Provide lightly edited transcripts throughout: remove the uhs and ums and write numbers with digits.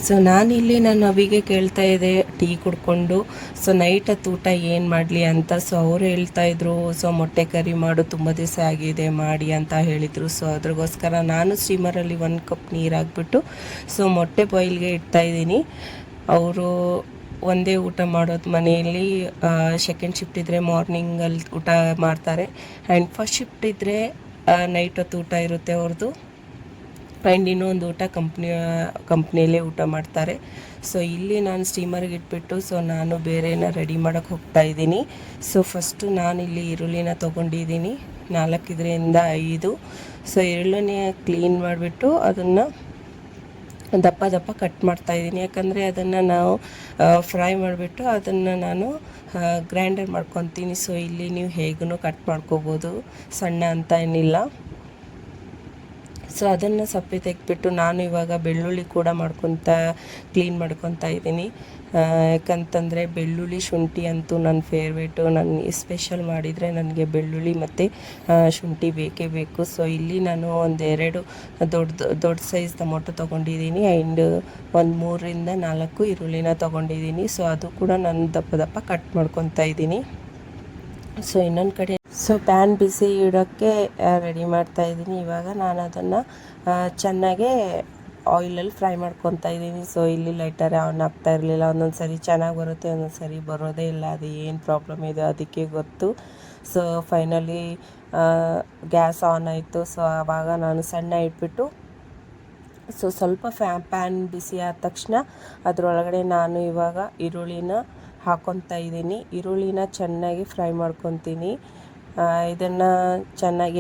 So ನಾನಿಲ್ಲಿ ನನ್ನ ಅವಿಗೆ ಕೇಳ್ತಾ ಇದ್ದೆ ಟೀ ಕುಡ್ಕೊಂಡು. ಸೊ ನೈಟ್ ಹೊತ್ತು ಊಟ ಏನು ಮಾಡಲಿ ಅಂತ. ಸೊ ಅವರು ಹೇಳ್ತಾಯಿದ್ರು, ಸೊ ಮೊಟ್ಟೆ ಕರಿ ಮಾಡು, ತುಂಬ ದಿವಸ ಆಗಿದೆ ಮಾಡಿ ಅಂತ ಹೇಳಿದರು. ಸೊ ಅದ್ರಗೋಸ್ಕರ ನಾನು ಸ್ಟೀಮರಲ್ಲಿ 1 ಕಪ್ ನೀರು ಹಾಕ್ಬಿಟ್ಟು ಸೊ ಮೊಟ್ಟೆ ಬಾಯ್ಲ್ಗೆ ಇಡ್ತಾಯಿದ್ದೀನಿ. ಅವರು ಒಂದೇ ಊಟ ಮಾಡೋದು ಮನೆಯಲ್ಲಿ. ಸೆಕೆಂಡ್ ಶಿಫ್ಟ್ ಇದ್ದರೆ ಮಾರ್ನಿಂಗಲ್ಲಿ ಊಟ ಮಾಡ್ತಾರೆ, ಆ್ಯಂಡ್ ಫಸ್ಟ್ ಶಿಫ್ಟ್ ಇದ್ದರೆ ನೈಟ್ ಹೊತ್ತು ಊಟ ಇರುತ್ತೆ ಅವ್ರದ್ದು. ಆ್ಯಂಡ್ ಇನ್ನೊಂದು ಊಟ ಕಂಪ್ನಿಯಲ್ಲೇ ಊಟ ಮಾಡ್ತಾರೆ. ಸೊ ಇಲ್ಲಿ ನಾನು ಸ್ಟೀಮರ್ಗೆ ಇಟ್ಬಿಟ್ಟು ಸೊ ನಾನು ಬೇರೆನ ರೆಡಿ ಮಾಡೋಕ್ಕೆ ಹೋಗ್ತಾಯಿದ್ದೀನಿ. ಸೊ ಫಸ್ಟು ನಾನಿಲ್ಲಿ ಈರುಳ್ಳಿನ ತೊಗೊಂಡಿದ್ದೀನಿ, 4-5. ಸೊ ಈರುಳ್ಳಿನ ಕ್ಲೀನ್ ಮಾಡಿಬಿಟ್ಟು ಅದನ್ನು ದಪ್ಪ ದಪ್ಪ ಕಟ್ ಮಾಡ್ತಾಯಿದ್ದೀನಿ. ಯಾಕಂದರೆ ಅದನ್ನು ನಾವು ಫ್ರೈ ಮಾಡಿಬಿಟ್ಟು ಅದನ್ನು ನಾನು ಗ್ರೈಂಡರ್ ಮಾಡ್ಕೊತೀನಿ. ಸೊ ಇಲ್ಲಿ ನೀವು ಹೇಗೂ ಕಟ್ ಮಾಡ್ಕೋಬೋದು, ಸಣ್ಣ ಅಂತ ಏನಿಲ್ಲ. ಸೊ ಅದನ್ನು ಸಪ್ಪೆ ತೆಗೆದ್ಬಿಟ್ಟು ನಾನು ಇವಾಗ ಬೆಳ್ಳುಳ್ಳಿ ಕೂಡ ಕ್ಲೀನ್ ಮಾಡ್ಕೊತಾ ಇದ್ದೀನಿ. ಯಾಕಂತಂದರೆ ಬೆಳ್ಳುಳ್ಳಿ ಶುಂಠಿ ಅಂತೂ ನನ್ನ ಫೇವ್ರೇಟು. ನಾನು ಸ್ಪೆಷಲ್ ಮಾಡಿದರೆ ನನಗೆ ಬೆಳ್ಳುಳ್ಳಿ ಮತ್ತು ಶುಂಠಿ ಬೇಕೇ ಬೇಕು. ಸೊ ಇಲ್ಲಿ ನಾನು 1-2 ದೊಡ್ಡ ಸೈಜ್ ಟೊಮೊಟೊ ತೊಗೊಂಡಿದ್ದೀನಿ, ಆ್ಯಂಡ್ 3-4 ಈರುಳ್ಳಿನ ತೊಗೊಂಡಿದ್ದೀನಿ. ಸೊ ಅದು ಕೂಡ ನಾನು ದಪ್ಪ ದಪ್ಪ ಕಟ್ ಮಾಡ್ಕೊತಾ ಇದ್ದೀನಿ. ಸೊ ಇನ್ನೊಂದು ಕಡೆ ಪ್ಯಾನ್ ಬಿಸಿ ಇಡೋಕ್ಕೆ ರೆಡಿ ಮಾಡ್ತಾಯಿದ್ದೀನಿ. ಇವಾಗ ನಾನು ಅದನ್ನು ಚೆನ್ನಾಗೆ ಆಯಿಲಲ್ಲಿ ಫ್ರೈ ಮಾಡ್ಕೊತಾ ಇದ್ದೀನಿ. ಸೊ ಇಲ್ಲಿ ಲೈಟರ್ ಆನ್ ಆಗ್ತಾ ಇರಲಿಲ್ಲ, ಒಂದೊಂದು ಸರಿ ಚೆನ್ನಾಗಿ ಬರುತ್ತೆ, ಒಂದೊಂದು ಸರಿ ಬರೋದೇ ಇಲ್ಲ. ಅದು ಏನು ಪ್ರಾಬ್ಲಮ್ ಇದೆ ಅದಕ್ಕೆ ಗೊತ್ತು. ಸೊ ಫೈನಲಿ ಗ್ಯಾಸ್ ಆನ್ ಆಯಿತು. ಸೊ ಆವಾಗ ನಾನು ಸಣ್ಣ ಇಟ್ಬಿಟ್ಟು ಸೊ ಸ್ವಲ್ಪ ಪ್ಯಾನ್ ಬಿಸಿ ಆದ ತಕ್ಷಣ ಅದರೊಳಗಡೆ ನಾನು ಇವಾಗ ಈರುಳ್ಳಿನ ಹಾಕ್ಕೊತಾ ಇದ್ದೀನಿ. ಈರುಳ್ಳಿನ ಚೆನ್ನಾಗಿ ಫ್ರೈ ಮಾಡ್ಕೊತೀನಿ. ಇದನ್ನು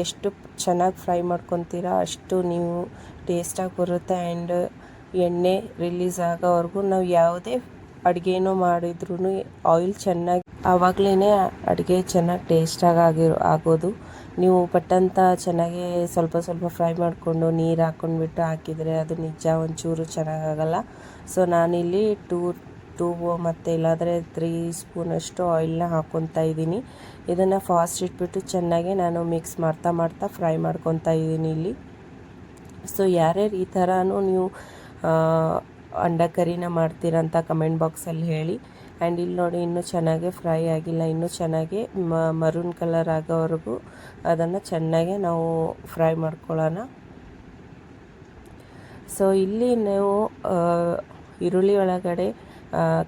ಎಷ್ಟು ಚೆನ್ನಾಗಿ ಫ್ರೈ ಮಾಡ್ಕೊತೀರಾ ಅಷ್ಟು ನೀವು ಟೇಸ್ಟಾಗಿ ಬರುತ್ತೆ. ಆ್ಯಂಡ್ ಎಣ್ಣೆ ರಿಲೀಸ್ ಆಗೋವರೆಗೂ ನಾವು ಯಾವುದೇ ಅಡುಗೆನೂ ಮಾಡಿದ್ರೂ ಆಯಿಲ್ ಚೆನ್ನಾಗಿ ಆವಾಗಲೇ ಅಡುಗೆ ಚೆನ್ನಾಗಿ ಟೇಸ್ಟಾಗಿ ಆಗೋದು. ನೀವು ಪಟ್ಟಂತ ಚೆನ್ನಾಗಿ ಸ್ವಲ್ಪ ಫ್ರೈ ಮಾಡಿಕೊಂಡು ನೀರು ಹಾಕ್ಕೊಂಡ್ಬಿಟ್ಟು ಹಾಕಿದರೆ ಅದು ನಿಜ ಒಂಚೂರು ಚೆನ್ನಾಗಾಗಲ್ಲ. ಸೊ ನಾನಿಲ್ಲಿ 2 ಮತ್ತು ಇಲ್ಲಾಂದರೆ 3 ಸ್ಪೂನಷ್ಟು ಆಯಿಲ್ನ ಹಾಕ್ಕೊತಾ ಇದ್ದೀನಿ. ಇದನ್ನು ಫಾಸ್ಟ್ ಇಟ್ಬಿಟ್ಟು ಚೆನ್ನಾಗಿ ನಾನು ಮಿಕ್ಸ್ ಮಾಡ್ತಾ ಫ್ರೈ ಮಾಡ್ಕೊತಾ ಇದ್ದೀನಿ ಇಲ್ಲಿ. ಸೊ ಯಾರ್ಯಾರು ಈ ಥರನೂ ನೀವು ಅಂಡ ಕರಿನ ಮಾಡ್ತೀರಂತ ಕಮೆಂಟ್ ಬಾಕ್ಸಲ್ಲಿ ಹೇಳಿ. ಆ್ಯಂಡ್ ಇಲ್ಲಿ ನೋಡಿ, ಇನ್ನೂ ಚೆನ್ನಾಗಿ ಫ್ರೈ ಆಗಿಲ್ಲ, ಇನ್ನೂ ಚೆನ್ನಾಗಿ ಮರೂನ್ ಕಲರ್ ಆಗೋವರೆಗೂ ಅದನ್ನು ಚೆನ್ನಾಗಿ ನಾವು ಫ್ರೈ ಮಾಡ್ಕೊಳ್ಳೋಣ. ಸೊ ಇಲ್ಲಿ ನೀವು ಈರುಳ್ಳಿ ಒಳಗಡೆ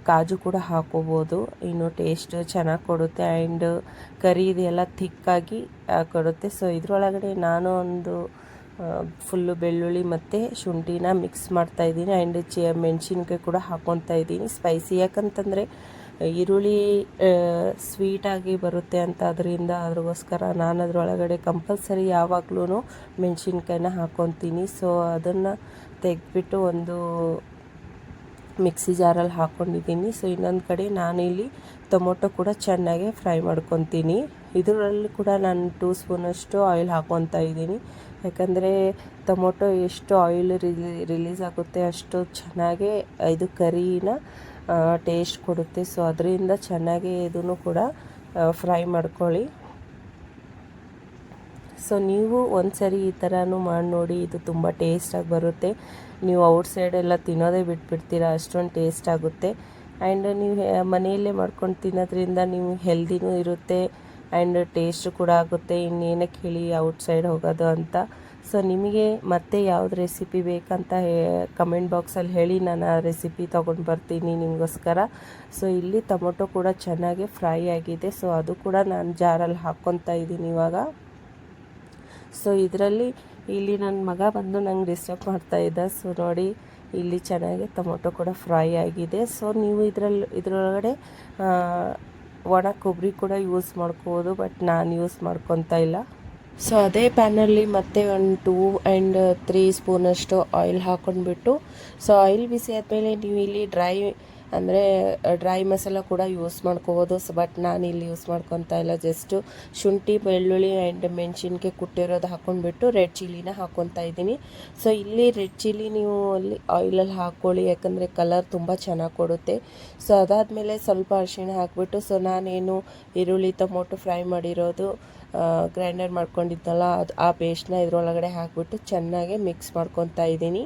ಕಾಜು ಕೂಡ ಹಾಕೋಬೋದು, ಇನ್ನು ಟೇಸ್ಟ್ ಚೆನ್ನಾಗಿ ಕೊಡುತ್ತೆ. ಆ್ಯಂಡ್ ಕರಿ ಇದೆಲ್ಲ ಥಿಕ್ಕಾಗಿ ಕೊಡುತ್ತೆ. ಸೊ ಇದರೊಳಗಡೆ ನಾನು ಒಂದು ಫುಲ್ಲು ಬೆಳ್ಳುಳ್ಳಿ ಮತ್ತು ಶುಂಠಿನ ಮಿಕ್ಸ್ ಮಾಡ್ತಾಯಿದ್ದೀನಿ. ಆ್ಯಂಡ್ ಮೆಣಸಿನ್ಕಾಯಿ ಕೂಡ ಹಾಕ್ಕೊತಾ ಇದ್ದೀನಿ ಸ್ಪೈಸಿ. ಯಾಕಂತಂದರೆ ಈರುಳ್ಳಿ ಸ್ವೀಟಾಗಿ ಬರುತ್ತೆ ಅಂತ ಅದಕ್ಕೋಸ್ಕರ ನಾನು ಅದರೊಳಗಡೆ ಕಂಪಲ್ಸರಿ ಯಾವಾಗಲೂ ಮೆಣಸಿನ್ಕಾಯಿನ ಹಾಕ್ಕೊತೀನಿ. ಸೊ ಅದನ್ನು ತೆಗೆದ್ಬಿಟ್ಟು ಒಂದು ಮಿಕ್ಸಿ ಜಾರಲ್ಲಿ ಹಾಕ್ಕೊಂಡಿದ್ದೀನಿ. ಸೊ ಇನ್ನೊಂದು ಕಡೆ ನಾನಿಲ್ಲಿ ಟೊಮೊಟೊ ಕೂಡ ಚೆನ್ನಾಗಿ ಫ್ರೈ ಮಾಡ್ಕೊತೀನಿ. ಇದರಲ್ಲಿ ಕೂಡ ನಾನು 2 ಸ್ಪೂನಷ್ಟು ಆಯಿಲ್ ಹಾಕ್ಕೊತಾ ಇದ್ದೀನಿ. ಯಾಕಂದರೆ ಟೊಮೊಟೊ ಎಷ್ಟು ಆಯಿಲ್ ರಿಲೀಸ್ ಆಗುತ್ತೆ ಅಷ್ಟು ಚೆನ್ನಾಗಿ ಇದು ಕರಿನ ಟೇಸ್ಟ್ ಕೊಡುತ್ತೆ. ಸೊ ಅದರಿಂದ ಚೆನ್ನಾಗಿ ಇದನ್ನು ಕೂಡ ಫ್ರೈ ಮಾಡ್ಕೊಳ್ಳಿ. ಸೊ ನೀವು ಒಂದು ಸರಿ ಈ ಥರನೂ ಮಾಡಿ ನೋಡಿ, ಇದು ತುಂಬ ಟೇಸ್ಟಾಗಿ ಬರುತ್ತೆ. ನೀವು ಔಟ್ಸೈಡೆಲ್ಲ ತಿನ್ನೋದೇ ಬಿಟ್ಬಿಡ್ತೀರ, ಅಷ್ಟೊಂದು ಟೇಸ್ಟ್ ಆಗುತ್ತೆ. ಆ್ಯಂಡ್ ನೀವು ಮನೆಯಲ್ಲೇ ಮಾಡ್ಕೊಂಡು ತಿನ್ನೋದ್ರಿಂದ ನೀವು ಹೆಲ್ದಿನೂ ಇರುತ್ತೆ ಆ್ಯಂಡ್ ಟೇಸ್ಟ್ ಕೂಡ ಆಗುತ್ತೆ. ಇನ್ನೇನಕ್ಕೆ ಹೇಳಿ ಔಟ್ಸೈಡ್ ಹೋಗೋದು ಅಂತ. ಸೊ ನಿಮಗೆ ಮತ್ತೆ ಯಾವ್ದು ರೆಸಿಪಿ ಬೇಕಂತ ಕಮೆಂಟ್ ಬಾಕ್ಸಲ್ಲಿ ಹೇಳಿ, ನಾನು ಆ ರೆಸಿಪಿ ತೊಗೊಂಡು ಬರ್ತೀನಿ ನಿಮಗೋಸ್ಕರ. ಸೊ ಇಲ್ಲಿ ಟೊಮೊಟೊ ಕೂಡ ಚೆನ್ನಾಗಿ ಫ್ರೈ ಆಗಿದೆ. ಸೊ ಅದು ಕೂಡ ನಾನು ಜಾರಲ್ಲಿ ಹಾಕ್ಕೊತಾ ಇದ್ದೀನಿ ಇವಾಗ. ಸೊ ಇಲ್ಲಿ ನನ್ನ ಮಗ ಬಂದು ನಂಗೆ ಡಿಸ್ಟರ್ಬ್ ಮಾಡ್ತಾಯಿದ್ದ. ಸೊ ನೋಡಿ, ಇಲ್ಲಿ ಚೆನ್ನಾಗಿ ಟೊಮೊಟೊ ಕೂಡ ಫ್ರೈ ಆಗಿದೆ. ಸೊ ನೀವು ಇದರೊಳಗಡೆ ಒಣ ಕೊಬ್ಬರಿ ಕೂಡ ಯೂಸ್ ಮಾಡ್ಕೋಬೋದು, ಬಟ್ ನಾನು ಯೂಸ್ ಮಾಡ್ಕೊತಾ ಇಲ್ಲ. ಸೊ ಅದೇ ಪ್ಯಾನಲ್ಲಿ ಮತ್ತೆ ಒಂದು 2 ಆ್ಯಂಡ್ 3 ಸ್ಪೂನಷ್ಟು ಆಯಿಲ್ ಹಾಕ್ಕೊಂಡ್ಬಿಟ್ಟು, ಸೊ ಆಯಿಲ್ ಬಿಸಿ ಆದಮೇಲೆ ನೀವು ಇಲ್ಲಿ ಡ್ರೈ ಮಸಾಲ ಕೂಡ ಯೂಸ್ ಮಾಡ್ಕೋಬೋದು. ಬಟ್ ನಾನು ಇಲ್ಲಿ ಯೂಸ್ ಮಾಡ್ಕೊತಾ ಇಲ್ಲ. ಜಸ್ಟು ಶುಂಠಿ, ಬೆಳ್ಳುಳ್ಳಿ ಆ್ಯಂಡ್ ಮೆಣಸಿನ್ಕಾಯಿ ಕುಟ್ಟಿರೋದು ಹಾಕ್ಕೊಂಡ್ಬಿಟ್ಟು ರೆಡ್ ಚಿಲ್ಲಿನ ಹಾಕ್ಕೊತಾ ಇದ್ದೀನಿ. ಸೊ ಇಲ್ಲಿ ರೆಡ್ ಚಿಲ್ಲಿ ನೀವು ಅಲ್ಲಿ ಆಯಿಲಲ್ಲಿ ಹಾಕ್ಕೊಳ್ಳಿ, ಯಾಕಂದರೆ ಕಲರ್ ತುಂಬ ಚೆನ್ನಾಗಿ ಕೊಡುತ್ತೆ. ಸೊ ಅದಾದಮೇಲೆ ಸ್ವಲ್ಪ ಅರಿಶಿಣ ಹಾಕ್ಬಿಟ್ಟು, ಸೊ ನಾನೇನು ಈರುಳ್ಳಿ ಟೊಮೊಟೊ ಫ್ರೈ ಮಾಡಿರೋದು ಗ್ರೈಂಡರ್ ಮಾಡ್ಕೊಂಡಿದ್ದಲ್ಲ, ಆ ಪೇಸ್ಟ್ನ ಇದರೊಳಗಡೆ ಹಾಕ್ಬಿಟ್ಟು ಚೆನ್ನಾಗಿ ಮಿಕ್ಸ್ ಮಾಡ್ಕೊತಾ ಇದ್ದೀನಿ.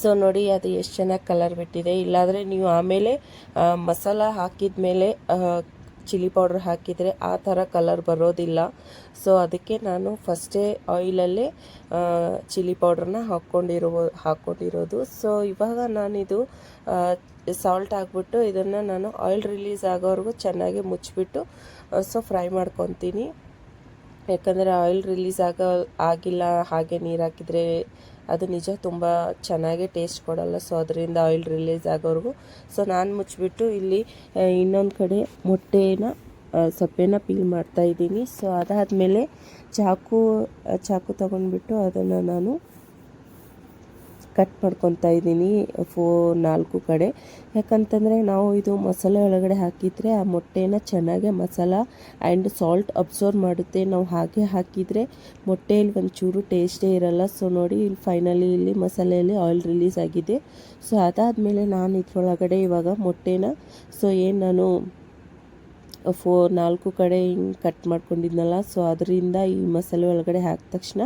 ಸೊ ನೋಡಿ ಅದು ಎಷ್ಟು ಚೆನ್ನಾಗಿ ಕಲರ್ ಬಿಟ್ಟಿದೆ. ಇಲ್ಲಾಂದರೆ ನೀವು ಆಮೇಲೆ ಮಸಾಲ ಹಾಕಿದ ಮೇಲೆ ಚಿಲ್ಲಿ ಪೌಡ್ರ್ ಹಾಕಿದರೆ ಆ ಥರ ಕಲರ್ ಬರೋದಿಲ್ಲ. ಸೊ ಅದಕ್ಕೆ ನಾನು ಫಸ್ಟೇ ಆಯಿಲಲ್ಲೇ ಚಿಲ್ಲಿ ಪೌಡ್ರನ್ನ ಹಾಕ್ಕೊಂಡಿರೋದು. ಸೊ ಇವಾಗ ನಾನಿದು ಸಾಲ್ಟ್ ಹಾಕ್ಬಿಟ್ಟು ಇದನ್ನು ನಾನು ಆಯಿಲ್ ರಿಲೀಸ್ ಆಗೋವರೆಗೂ ಚೆನ್ನಾಗಿ ಮುಚ್ಚಿಬಿಟ್ಟು ಫ್ರೈ ಮಾಡ್ಕೊತೀನಿ. ಯಾಕಂದರೆ ಆಯಿಲ್ ರಿಲೀಸ್ ಆಗಿಲ್ಲ ಹಾಗೆ ನೀರು ಹಾಕಿದರೆ ಅದು ನಿಜ ತುಂಬ ಚೆನ್ನಾಗಿ ಟೇಸ್ಟ್ ಕೊಡಲ್ಲ. ಸೊ ಅದರಿಂದ ಆಯಿಲ್ ರಿಲೀಸ್ ಆಗೋವರೆಗೂ ನಾನು ಮುಚ್ಚಿಬಿಟ್ಟು ಇಲ್ಲಿ ಇನ್ನೊಂದು ಕಡೆ ಮೊಟ್ಟೆನ ಸಪ್ಪೆನ ಪೀಲ್ ಮಾಡ್ತಾಯಿದ್ದೀನಿ. ಸೊ ಅದಾದಮೇಲೆ ಚಾಕು ತೊಗೊಂಡ್ಬಿಟ್ಟು ಅದನ್ನು ನಾನು ಕಟ್ ಮಾಡ್ಕೊತಾ ಇದ್ದೀನಿ 4 ಕಡೆ. ಯಾಕಂತಂದರೆ ನಾವು ಇದು ಮಸಾಲೆ ಒಳಗಡೆ ಹಾಕಿದರೆ ಆ ಮೊಟ್ಟೆನ ಚೆನ್ನಾಗಿ ಮಸಾಲ ಆ್ಯಂಡ್ ಸಾಲ್ಟ್ ಅಬ್ಸರ್ವ್ ಮಾಡುತ್ತೆ. ನಾವು ಹಾಗೆ ಹಾಕಿದರೆ ಮೊಟ್ಟೆಯಲ್ಲಿ ಒಂಚೂರು ಟೇಸ್ಟೇ ಇರಲ್ಲ. ಸೊ ನೋಡಿ ಇಲ್ಲಿ ಫೈನಲಿ ಇಲ್ಲಿ ಮಸಾಲೆಯಲ್ಲಿ ಆಯಿಲ್ ರಿಲೀಸ್ ಆಗಿದೆ. ಸೊ ಅದಾದಮೇಲೆ ನಾನು ಇದರೊಳಗಡೆ ಇವಾಗ ಮೊಟ್ಟೆನ ಏನು ನಾನು 4 ಕಡೆ ಹಿಂಗೆ ಕಟ್ ಮಾಡ್ಕೊಂಡಿದ್ನಲ್ಲ, ಸೊ ಅದರಿಂದ ಈ ಮಸಾಲೆ ಒಳಗಡೆ ಹಾಕಿದ ತಕ್ಷಣ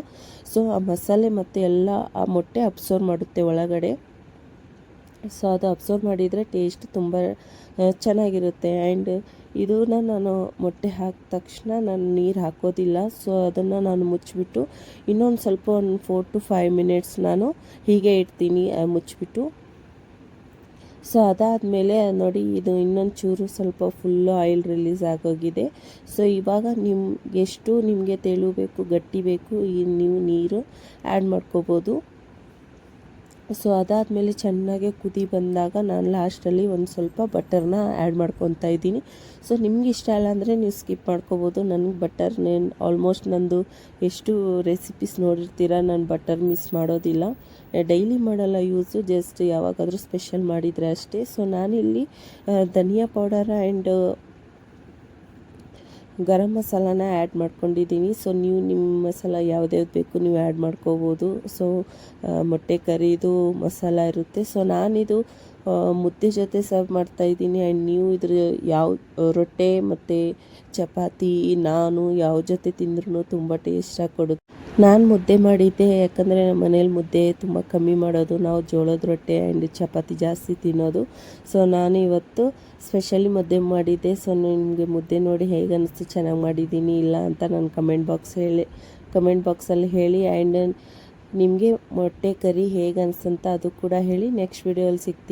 ಆ ಮಸಾಲೆ ಮತ್ತು ಎಲ್ಲ ಆ ಮೊಟ್ಟೆ ಅಬ್ಸರ್ವ್ ಮಾಡುತ್ತೆ ಒಳಗಡೆ. ಸೊ ಅದು ಅಬ್ಸರ್ವ್ ಮಾಡಿದರೆ ಟೇಸ್ಟ್ ತುಂಬ ಚೆನ್ನಾಗಿರುತ್ತೆ. ಆ್ಯಂಡ್ ಇದನ್ನ ನಾನು ಮೊಟ್ಟೆ ಹಾಕಿದ ತಕ್ಷಣ ನಾನು ನೀರು ಹಾಕೋದಿಲ್ಲ. ಸೊ ಅದನ್ನು ನಾನು ಮುಚ್ಚಿಬಿಟ್ಟು ಇನ್ನೊಂದು ಸ್ವಲ್ಪ 4 to 5 ಮಿನಿಟ್ಸ್ ನಾನು ಹೀಗೆ ಇಡ್ತೀನಿ ಮುಚ್ಚಿಬಿಟ್ಟು. ಸೊ ಅದಾದಮೇಲೆ ನೋಡಿ ಇದು ಇನ್ನೊಂದು ಚೂರು ಸ್ವಲ್ಪ ಫುಲ್ಲು ಆಯಿಲ್ ರಿಲೀಸ್ ಆಗೋಗಿದೆ. ಸೊ ಇವಾಗ ಎಷ್ಟು ನಿಮಗೆ ತೆಳು ಬೇಕು ಗಟ್ಟಿ ಬೇಕು ನೀವು ನೀರು ಆ್ಯಡ್ ಮಾಡ್ಕೋಬೋದು. ಸೊ ಅದಾದಮೇಲೆ ಚೆನ್ನಾಗಿ ಕುದಿ ಬಂದಾಗ ನಾನು ಲಾಸ್ಟಲ್ಲಿ ಒಂದು ಸ್ವಲ್ಪ ಬಟರ್ನ ಆ್ಯಡ್ ಮಾಡ್ಕೊತಾ ಇದ್ದೀನಿ. ಸೊ ನಿಮ್ಗೆ ಇಷ್ಟ ಇಲ್ಲ ಅಂದರೆ ನೀವು ಸ್ಕಿಪ್ ಮಾಡ್ಕೋಬೋದು. ನನಗೆ ಬಟರ್ನೇನು ಆಲ್ಮೋಸ್ಟ್ ನಂದು ಎಷ್ಟು ರೆಸಿಪೀಸ್ ನೋಡಿರ್ತೀರ, ನಾನು ಬಟರ್ ಮಿಸ್ ಮಾಡೋದಿಲ್ಲ. ಡೈಲಿ ಮಾಡಲ್ಲ ಯೂಸು, ಜಸ್ಟ್ ಯಾವಾಗಾದರೂ ಸ್ಪೆಷಲ್ ಮಾಡಿದರೆ ಅಷ್ಟೇ. ಸೊ ನಾನಿಲ್ಲಿ ಧನಿಯಾ ಪೌಡರ್ ಆ್ಯಂಡ್ ಗರಂ ಮಸಾಲಾನ ಆ್ಯಡ್ ಮಾಡ್ಕೊಂಡಿದ್ದೀನಿ. ಸೊ ನೀವು ನಿಮ್ಮ ಮಸಾಲ ಯಾವ್ದ್ಯಾವ್ದು ಬೇಕು ನೀವು ಆ್ಯಡ್ ಮಾಡ್ಕೋಬೋದು. ಸೊ ಮೊಟ್ಟೆ ಕರಿದು ಮಸಾಲ ಇರುತ್ತೆ. ಸೊ ನಾನಿದು ಮುದ್ದೆ ಜೊತೆ ಸರ್ವ್ ಮಾಡ್ತಾಯಿದ್ದೀನಿ. ಆ್ಯಂಡ್ ನೀವು ಇದ್ರ ರೊಟ್ಟೆ ಮತ್ತು ಚಪಾತಿ ನಾನು ಯಾವ ಜೊತೆ ತಿಂದ್ರೂ ತುಂಬ ಟೇಸ್ಟಾಗಿ ಕೊಡುತ್ತೆ. ನಾನು ಮುದ್ದೆ ಮಾಡಿದ್ದೆ, ಯಾಕಂದರೆ ನಮ್ಮ ಮನೇಲಿ ಮುದ್ದೆ ತುಂಬ ಕಮ್ಮಿ ಮಾಡೋದು, ನಾವು ಜೋಳದ ರೊಟ್ಟೆ ಆ್ಯಂಡ್ ಚಪಾತಿ ಜಾಸ್ತಿ ತಿನ್ನೋದು. ಸೊ ನಾನು ಇವತ್ತು ಸ್ಪೆಷಲಿ ಮುದ್ದೆ ಮಾಡಿದ್ದೆ. ಸೊ ನಿಮಗೆ ಮುದ್ದೆ ನೋಡಿ ಹೇಗೆ ಅನ್ನಿಸ್ತು, ಚೆನ್ನಾಗಿ ಮಾಡಿದ್ದೀನಿ ಇಲ್ಲ ಅಂತ ನಾನು ಕಮೆಂಟ್ ಬಾಕ್ಸಲ್ಲಿ ಹೇಳಿ. ಆ್ಯಂಡ್ ನಿಮಗೆ ಮೊಟ್ಟೆ ಕರಿ ಹೇಗೆ ಅನಿಸ್ತಂತ ಅದು ಕೂಡ ಹೇಳಿ. ನೆಕ್ಸ್ಟ್ ವಿಡಿಯೋಲ್ಲಿ ಸಿಗ್ತೀನಿ.